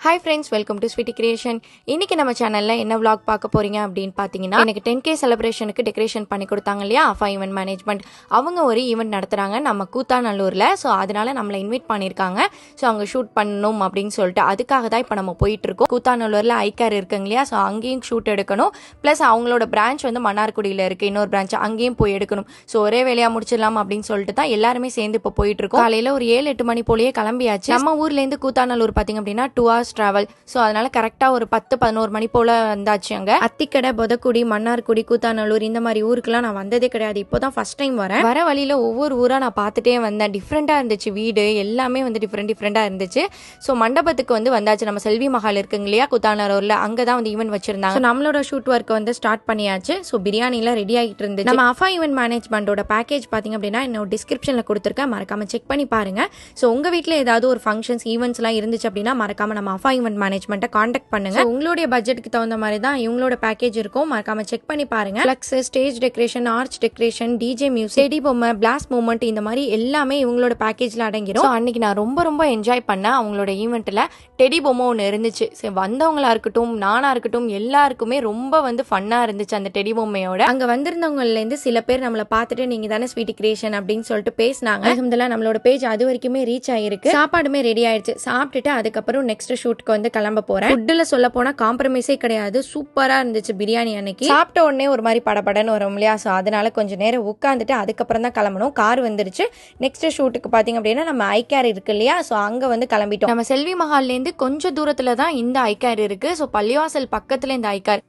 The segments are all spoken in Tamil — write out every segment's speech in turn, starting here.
Hi friends, welcome to Sweetie Creation. இன்னைக்கு நம்ம சேனல்ல என்ன vlog பார்க்க போறீங்க அப்படின்னு பாத்தீங்கன்னா எனக்கு 10k செலிப்ரேஷனுக்கு டெக்கரேஷன் பண்ணி கொடுத்தாங்க இல்லையா AFA ஈவென்ட் மேனேஜ்மெண்ட். அவங்க ஒரு ஈவென்ட் நடத்துறாங்க நம்ம கூத்தாநல்லூர்ல. ஸோ அதனால நம்மளை இன்வைட் பண்ணியிருக்காங்க. ஸோ அவங்க ஷூட் பண்ணணும் அப்படின்னு சொல்லிட்டு அதுக்காக தான் இப்போ நம்ம போயிட்டு இருக்கோம். கூத்தாநல்லூர்ல ஐகார் இருக்குங்க இல்லையா, ஸோ அங்கேயும் ஷூட் எடுக்கணும். ப்ளஸ் அவங்களோட பிரான்ச் வந்து மன்னார்குடியில் இருக்கு, இன்னொரு பிரான்ச் அங்கேயும் போய் எடுக்கணும். ஸோ ஒரே வேலையா முடிச்சிடலாம் அப்படின்னு சொல்லிட்டு தான் எல்லாருமே சேர்ந்து இப்போ போயிட்டு இருக்கோம். காலையில ஒரு 7-8 மணி போலயே கிளம்பியாச்சு. நம்ம ஊர்லேருந்து கூத்தாநல்லூர் பார்த்தீங்க அப்படின்னா 2 hours டிராவல். ஸோ அதனால கரெக்டாக ஒரு 10-11 மணி போல் வந்தாச்சு. அங்கே அத்திக்கடை, பொதக்குடி, மன்னார்குடி, கூத்தாநல்லூர் இந்த மாதிரி ஊருக்குலாம் நான் வந்ததே கிடையாது. இப்போ தான் ஃபர்ஸ்ட் டைம் வரேன். வர வழியில் ஒவ்வொரு ஊராக நான் பார்த்துட்டே வந்தேன். டிஃப்ரெண்ட்டாக இருந்துச்சு, வீடு எல்லாமே வந்து டிஃப்ரெண்ட்டாக இருந்துச்சு. ஸோ மண்டபத்துக்கு வந்து வந்தாச்சு. நம்ம செல்வி மஹால் இருக்குங்க இல்லையா கூத்தாநல்லூரில், அங்கே தான் வந்து ஈவென்ட் வச்சிருந்தாங்க. ஸோ நம்மளோட ஷூட் ஒர்க் வந்து ஸ்டார்ட் பண்ணியாச்சு. ஸோ பிரியாணிலாம் ரெடி ஆகிட்டு இருந்துச்சு. நம்ம AFA ஈவென்ட் மேனேஜ்மெண்ட்டோட பேக்கேஜ் பார்த்தீங்க அப்படின்னா என்னோட டிஸ்கிரிப்ஷனில் கொடுத்துருக்கேன், மறக்காம செக் பண்ணி பாருங்க. ஸோ உங்கள் வீட்டில் ஏதாவது ஒரு ஃபங்க்ஷன்ஸ் ஈவெண்ட்ஸ்லாம் இருந்துச்சு அப்படின்னா மறக்காம நம்ம AFA ஈவென்ட் மேனேஜ்மெண்ட்டை காண்டாக்ட் பண்ணுங்க. உங்களுடைய பட்ஜெட்டுக்கு தகுந்த மாதிரி தான் இவங்களோட பேக்கேஜ் இருக்கும், மறக்காம செக் பண்ணி பாருங்க. Flux, stage decoration, arch decoration, DJ music, teddy பொம்மை, பிளாஸ்ட் மூமெண்ட் இந்த மாதிரி எல்லாமே இவங்களோட பேக்கேஜ்ல அடங்கிடும். அன்னைக்கு நான் ரொம்ப என்ஜாய் பண்ணேன். அவங்களோட ஈவெண்ட்ல டெடி பொம்மை ஒன்று இருந்துச்சு. வந்தவங்களா இருக்கட்டும், நானா இருக்கட்டும், எல்லாருக்குமே ரொம்ப வந்து ஃபன்னா இருந்துச்சு அந்த டெடி பொம்மையோட. அங்க வந்திருந்தவங்கல இருந்து சில பேர் நம்மளை பார்த்துட்டு நீங்க தானே ஸ்வீட்டி கிரியேஷன் அப்படின்னு சொல்லிட்டு பேசினாங்க. அல்ஹம்துலில்லாஹ் நம்மளோட பேஜ் அது வரைக்குமே ரீச் ஆயிருக்கு. சாப்பாடுமே ரெடி ஆயிடுச்சு. சாப்பிட்டுட்டு அதுக்கப்புறம் நெக்ஸ்ட் ஷூட்க்கு வந்து கிளம்ப போறேன். ஃபுட்டில் சொல்ல போனா காம்ப்ரமைஸே கிடையாது, சூப்பரா இருந்துச்சு பிரியாணி. அன்னைக்கு சாப்பிட்ட உடனே ஒரு மாதிரி படபடன்னு வரும் இல்லையா, ஸோ அதனால கொஞ்சம் நேரம் உட்காந்துட்டு அதுக்கப்புறம் தான் கிளம்பணும். கார் வந்துருச்சு. நெக்ஸ்ட் ஷூட்டுக்கு பாத்தீங்க அப்படின்னா நம்ம ஐகார் இருக்கு இல்லையா, ஸோ அங்க வந்து கிளம்பிட்டோம். நம்ம செல்வி மஹால்ல இருந்து கொஞ்சம் தூரத்துல தான் இந்த ஐகார் இருக்கு. ஸோ பள்ளிவாசல் பக்கத்துல இந்த ஐகார்.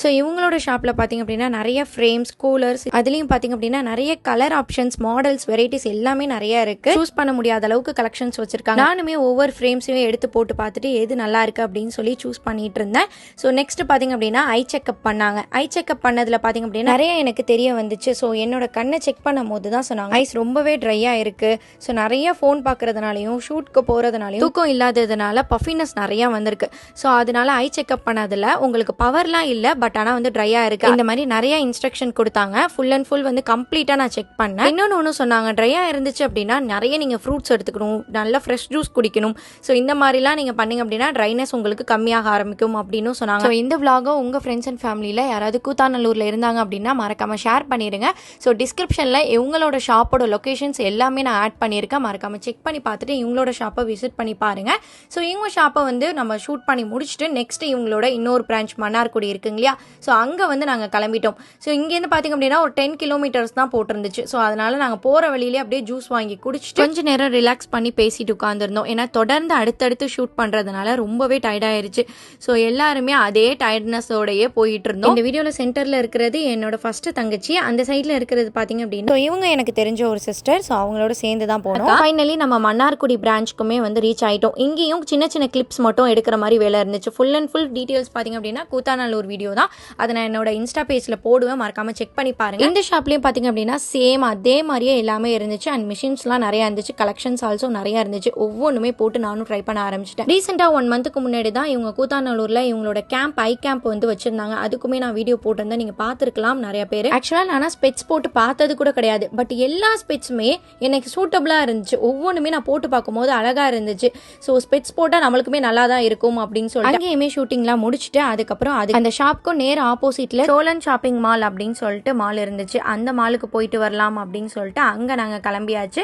ஸோ இவங்களோட ஷாப்பில் பார்த்திங்க அப்படின்னா நிறைய ஃப்ரேம்ஸ், கூலர்ஸ், அதுலேயும் பார்த்திங்க அப்படின்னா நிறைய கலர் ஆப்ஷன்ஸ், மாடல்ஸ், வெரைட்டிஸ் எல்லாமே நிறைய இருக்குது. சூஸ் பண்ண முடியாத அளவுக்கு கலெக்ஷன்ஸ் வச்சுருக்காங்க. நானுமே ஒவ்வொரு ஃப்ரேம்ஸையும் எடுத்து போட்டு பார்த்துட்டு எது நல்லா இருக்குது அப்படின்னு சொல்லி சூஸ் பண்ணிட்டு இருந்தேன். ஸோ நெக்ஸ்ட் பார்த்திங்க அப்படின்னா ஐ செக்அப் பண்ணாங்க. ஐ செக்அப் பண்ணதில் பார்த்திங்க அப்படின்னா நிறைய எனக்கு தெரிய வந்துச்சு. ஸோ என்னோட கண்ணை செக் பண்ணும் போது தான் சொன்னாங்க ஐஸ் ரொம்பவே ட்ரையாக இருக்குது. ஸோ நிறைய ஃபோன் பார்க்குறதுனாலையும் ஷூட்க்கு போகிறதுனாலையும் தூக்கம் இல்லாததுனால பஃபினஸ் நிறையா வந்திருக்கு. ஸோ அதனால ஐ செக்அப் பண்ணதில் உங்களுக்கு பவர்லாம் இல்லை, பட் ஆனால் வந்து ட்ரையாக இருக்குது. இந்த மாதிரி நிறைய இன்ஸ்ட்ரக்ஷன் கொடுத்தாங்க. ஃபுல் அண்ட் ஃபுல் வந்து கம்ப்ளீட்டாக நான் செக் பண்ணேன். இன்னொன்று சொன்னாங்க, ட்ரையாக இருந்துச்சு அப்படின்னா நிறைய நீங்கள் ஃப்ரூட்ஸ் எடுத்துக்கணும், நல்ல ஃப்ரெஷ் ஜூஸ் குடிக்கணும். ஸோ இந்த மாதிரிலாம் நீங்கள் பண்ணிங்க அப்படின்னா ட்ரைனஸ் உங்களுக்கு கம்மியாக ஆரம்பிக்கும் அப்படின்னு சொன்னாங்க. ஸோ இந்த விலாகை உங்கள் ஃப்ரெண்ட்ஸ் அண்ட் ஃபேமிலியில் யாராவது கூத்தாநல்லூரில் இருந்தாங்க அப்படின்னா மறக்காமல் ஷேர் பண்ணிடுங்க. ஸோ டிஸ்கிரிப்ஷனில் இவங்களோட ஷாப்போட லொக்கேஷன்ஸ் எல்லாமே நான் ஆட் பண்ணியிருக்கேன், மறக்காமல் செக் பண்ணி பார்த்துட்டு இவங்களோட ஷாப்பை விசிட் பண்ணி பாருங்கள். ஸோ இவங்க ஷாப்பை வந்து நம்ம ஷூட் பண்ணி முடிச்சுட்டு நெக்ஸ்ட் இவங்களோட இன்னொரு பிரான்ச் மன்னார்குடி இருக்குங்க இல்லையா, ஸோ அங்கே வந்து நாங்கள் கிளம்பிட்டோம். ஸோ இங்கேருந்து பார்த்திங்க அப்படின்னா ஒரு 10 kilometers தான் போட்டிருந்துச்சு. ஸோ அதனால நாங்கள் போகிற வழியிலே அப்படியே ஜூஸ் வாங்கி குடிச்சிட்டு கொஞ்சம் நேரம் ரிலாக்ஸ் பண்ணி பேசிட்டு உட்காந்துருந்தோம். ஏன்னா தொடர்ந்து அடுத்தடுத்து ஷூட் பண்ணுறதுனால ரொம்பவே டயர்டாயிருச்சு. ஸோ எல்லாருமே அதே டயர்ட்னஸோடையே போயிட்டு இருந்தோம். இந்த வீடியோவில் சென்டரில் இருக்கிறது என்னோட ஃபர்ஸ்ட் தங்கச்சி, அந்த சைடில் இருக்கிறது பார்த்திங்க அப்படின்னா இவங்க எனக்கு தெரிஞ்ச ஒரு சிஸ்டர். ஸோ அவங்களோட சேர்ந்து தான் போனோம். ஃபைனலி நம்ம மன்னார்குடி பிரான்ச்சுக்குமே வந்து ரீச் ஆகிட்டோம். இங்கேயும் சின்ன கிளிப்ஸ் மட்டும் எடுக்கிற மாதிரி வேலை இருந்துச்சு. ஃபுல் அண்ட் ஃபுல் டீட்டெயில்ஸ் பார்த்திங்க அப்படின்னா கூத்தாநல்லூர் வீடியோ தான், அதை நான் என்னோட இன்ஸ்டா பேஜ்ல போடுவேன், மறக்காம செக் பண்ணி பாருங்க. இந்த ஷாப்லயும் பாத்தீங்க அப்படின்னா சேம் அதே மாதிரியே எல்லாமே இருந்துச்சு. அண்ட் மிஷின்ஸ்லாம் நிறைய இருந்துச்சு, கலெக்ஷன்ஸ் ஆல்சோ நிறைய இருந்துச்சு. ஒவ்வொன்றுமே போட்டு நானும் ட்ரை பண்ண ஆரம்பிச்சிட்டேன். ரீசெண்டா 1 monthக்கு முன்னாடி தான் இவங்க கூத்தாநல்லூர்ல இவங்களோட கேம்ப், ஐ கேம்ப் வந்து வச்சிருந்தாங்க. அதுக்குமே நான் வீடியோ போட்டிருந்தேன், நீங்க பார்த்துருக்கலாம் நிறைய பேர். ஆக்சுவலா நான் ஸ்பெட்ஸ் போட்டு பார்த்தது கூட கிடையாது, பட் எல்லா ஸ்பெட்ஸுமே எனக்கு சூட்டபிளா இருந்துச்சு. ஒவ்வொன்றுமே நான் போட்டு பார்க்கும்போது அழகா இருந்துச்சு. ஸோ ஸ்பெட்ஸ் போட்டா நம்மளுக்குமே நல்லா தான் இருக்கும் அப்படின்னு சொல்லிட்டு அங்கேயுமே ஷூட்டிங்லாம் முடிச்சுட்டு அதுக்கப்புறம் அந்த ஷாப்க்கும் நேர் ஆப்போசிட்ல சோழன் ஷாப்பிங் மால் அப்படின்னு சொல்லிட்டு மால் இருந்துச்சு. அந்த மாலுக்கு போயிட்டு வரலாம் அப்படின்னு சொல்லிட்டு அங்க நாங்க கிளம்பியாச்சு.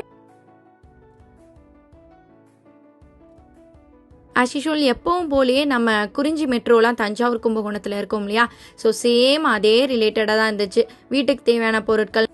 ஆஸ் யூஷுவல் எப்பவும் போலயே நம்ம குறிஞ்சி மெட்ரோலாம் தஞ்சாவூர் கும்பகோணத்தில் இருக்கோம் இல்லையா, ஸோ சேம் அதே ரிலேட்டடாக தான் இருந்துச்சு. வீட்டுக்கு தேவையான பொருட்கள்,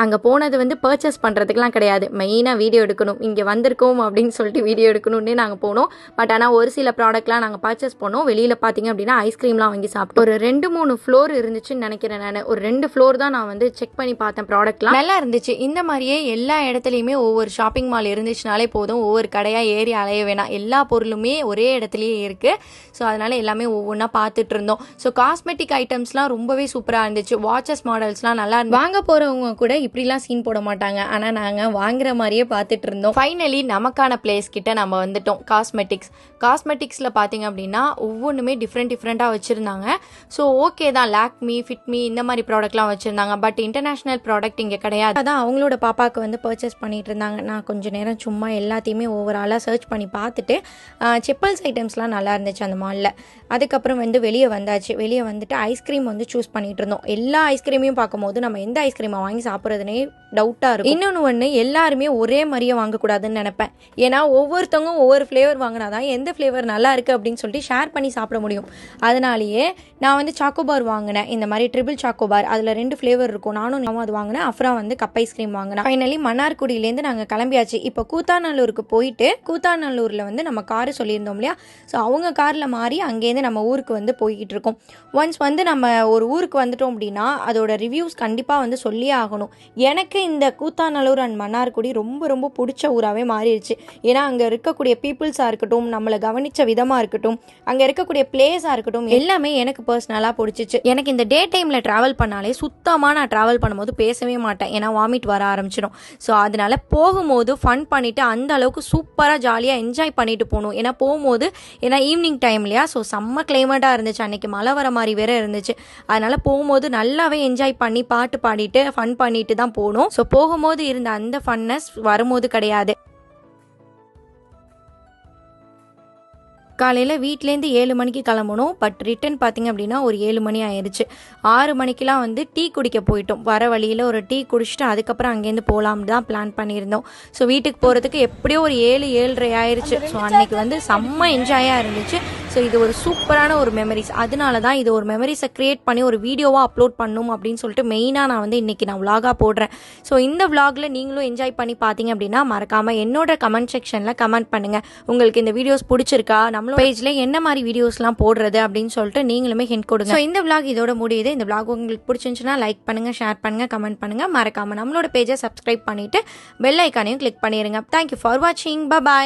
அங்கே போனது வந்து பர்ச்சேஸ் பண்ணுறதுக்குலாம் கிடையாது, மெயினாக வீடியோ எடுக்கணும். இங்கே வந்திருக்கோம் அப்படின்னு சொல்லிட்டு வீடியோ எடுக்கணுன்னே நாங்கள் போனோம். பட் ஆனால் ஒரு சில ப்ராடக்ட்லாம் நாங்கள் பர்ச்சேஸ் பண்ணோம். வெளியில் பார்த்தீங்க அப்படின்னா ஐஸ்கிரீம்லாம் வாங்கி சாப்பிட்டோம். ஒரு 2-3 ஃப்ளோர் இருந்துச்சுன்னு நினைக்கிறேன். நான் ஒரு 2 ஃப்ளோர் தான் நான் வந்து செக் பண்ணி பார்த்தேன். ப்ராடக்ட்லாம் நல்லா இருந்துச்சு. இந்த மாதிரியே எல்லா இடத்துலையுமே ஒவ்வொரு ஷாப்பிங் மால் இருந்துச்சுனாலே போதும், ஒவ்வொரு கடையாக ஏறி அலைய வேணாம். எல்லா பொருளுமே ஒரே இடத்துலையே இருக்குது. ஸோ அதனால் எல்லாமே ஒவ்வொன்றா பார்த்துட்டு இருந்தோம். ஸோ காஸ்மெட்டிக் ஐட்டம்ஸ்லாம் ரொம்பவே சூப்பராக இருந்துச்சு. வாட்சஸ் மாடல்ஸ்லாம் நல்லா வாங்க போகிறவங்க கூட இப்படிலாம் சீன் போட மாட்டாங்க. ஆனால் நாங்கள் வாங்குற மாதிரியே பார்த்துட்டு இருந்தோம். ஃபைனலி நமக்கான பிளேஸ் கிட்ட நம்ம வந்துட்டோம். காஸ்மெட்டிக்ஸில் பார்த்தீங்க அப்படின்னா ஒவ்வொன்றுமே டிஃப்ரெண்ட்டாக வச்சுருந்தாங்க. ஸோ ஓகே தான், லாக்மி, ஃபிட்மி இந்த மாதிரி ப்ராடக்ட்லாம் வச்சுருந்தாங்க. பட் இன்டர்நேஷ்னல் ப்ராடக்ட் இங்கே கிடையாது. அதான் அவங்களோட பாப்பாவுக்கு வந்து பர்ச்சேஸ் பண்ணிகிட்டு இருந்தாங்க. நான் கொஞ்சம் நேரம் சும்மா எல்லாத்தையுமே ஓவராலாக சர்ச் பண்ணி பார்த்துட்டு செப்பல்ஸ் ஐட்டம்ஸ்லாம் நல்லா இருந்துச்சு அந்த மாலில். அதுக்கப்புறம் வந்து வெளியே வந்துட்டு ஐஸ்கிரீம் வந்து சூஸ் பண்ணிகிட்டு இருந்தோம். எல்லா ஐஸ்கிரீமையும் பார்க்கும்போது நம்ம எந்த ஐஸ்கிரீமை வாங்கி சாப்பிட்றதுனே டவுட்டாக இருக்கும். இன்னொன்று எல்லாருமே ஒரே மாதிரியே வாங்கக்கூடாதுன்னு நினைப்பேன். ஏன்னா ஒவ்வொருத்தவங்க ஒவ்வொரு ஃப்ளேவர் வாங்கினா தான் எந்த ஃப்ளேவர் நல்லா இருக்குது அப்படின்னு சொல்லிட்டு ஷேர் பண்ணி சாப்பிட முடியும். அதனாலேயே நான் வந்து சாக்கோபார் வாங்கினேன். இந்த மாதிரி ட்ரிபிள் சாக்கோபார், அதில் 2 ஃப்ளேவர் இருக்கும். நானும் அது வாங்கினேன். அப்புறம் வந்து கப் ஐஸ்கிரீம் வாங்கினேன். ஃபைனலி மன்னார்குடியிலேருந்து நாங்கள் கிளம்பியாச்சு. இப்போ கூத்தாநல்லூருக்கு போயிட்டு கூத்தாநல்லூரில் வந்து நம்ம காரு சொல்லியிருந்தோம் இல்லையா, ஸோ அவங்க காரில் மாறி அங்கேருந்து நம்ம ஊருக்கு வந்து போய்கிட்டு இருக்கோம். ஒன்ஸ் வந்து நம்ம ஒரு ஊருக்கு வந்துட்டோம் அப்படின்னா அதோட ரிவ்யூஸ் கண்டிப்பாக வந்து சொல்லியே ஆகணும். எனக்கு இந்த கூத்தாநல்லூர் அண்ட் மன்னார்குடி ரொம்ப ரொம்ப பிடிச்ச ஊராகவே மாறிடுச்சு. ஏன்னா அங்கே இருக்கக்கூடிய பீப்புள்ஸாக இருக்கட்டும், நம்மளை கவனித்த விதமாக இருக்கட்டும், அங்கே இருக்கக்கூடிய பிளேஸாக இருக்கட்டும், எல்லாமே எனக்கு பர்சனலாக பிடிச்சிச்சு. எனக்கு இந்த டே டைமில் ட்ராவல் பண்ணாலே சுத்தமாக நான் ட்ராவல் பண்ணும்போது பேசவே மாட்டேன். ஏன்னா வாமிட் வர ஆரம்பிச்சிடும். ஸோ அதனால போகும்போது ஃபன் பண்ணிவிட்டு அந்த அளவுக்கு சூப்பராக ஜாலியாக என்ஜாய் பண்ணிட்டு போகணும். ஏன்னா ஈவினிங் டைம் இல்லையா, ஸோ செம்ம கிளைமேட்டாக இருந்துச்சு. அன்றைக்கி மழை வர மாதிரி வேற இருந்துச்சு. அதனால் போகும்போது நல்லாவே என்ஜாய் பண்ணி பாட்டு பாடிட்டு ஃபன் பண்ணிட்டு தான் போகணும். ஸோ போகும்போது இருந்த அந்த ஃபன்னஸ் வரும்போது கிடையாது. காலையில் வீட்டிலேருந்து 7 மணிக்கு கிளம்பணும். பட் ரிட்டன் பார்த்திங்க அப்படின்னா ஒரு 7 மணி ஆயிடுச்சு. 6 மணிக்கெலாம் வந்து டீ குடிக்க போயிட்டோம். வர வழியில் ஒரு டீ குடிச்சிட்டு அதுக்கப்புறம் அங்கேருந்து போகலாம்னு தான் பிளான் பண்ணியிருந்தோம். ஸோ வீட்டுக்கு போகிறதுக்கு எப்படியோ ஒரு 7-7:30 ஆயிடுச்சு. ஸோ அன்றைக்கி வந்து செம்ம என்ஜாயாக இருந்துச்சு. ஸோ இது ஒரு சூப்பரான ஒரு மெமரிஸ். அதனால தான் இது ஒரு மெமரிஸை க்ரியேட் பண்ணி ஒரு வீடியோவாக அப்லோட் பண்ணணும் அப்படின்னு சொல்லிட்டு மெயினாக நான் வந்து இன்றைக்கி நான் விலாகாக போடுறேன். ஸோ இந்த விலாகில் நீங்களும் என்ஜாய் பண்ணி பார்த்தீங்க அப்படின்னா மறக்காமல் என்னோட கமெண்ட் செக்ஷனில் கமெண்ட் பண்ணுங்கள். உங்களுக்கு இந்த வீடியோஸ் பிடிச்சிருக்கா, நம்மளோட பேஜ்ல என்ன மாதிரி வீடியோஸ்லாம் போடுறது அப்படின்னு சொல்லிட்டு நீங்களுமே ஹிண்ட் கொடுங்க. ஸோ இந்த விலாக் இதோட முடியுது. இந்த விலாக் உங்களுக்கு பிடிச்சிருந்துச்சுன்னா லைக் பண்ணுங்கள், ஷேர் பண்ணுங்கள், கமெண்ட் பண்ணுங்கள். மறக்காமல் நம்மளோட பேஜை சப்ஸ்கிரைப் பண்ணிவிட்டு பெல் ஐக்கானையும் கிளிக் பண்ணிடுங்க. தேங்க்யூ ஃபார் வாட்சிங். பாய்.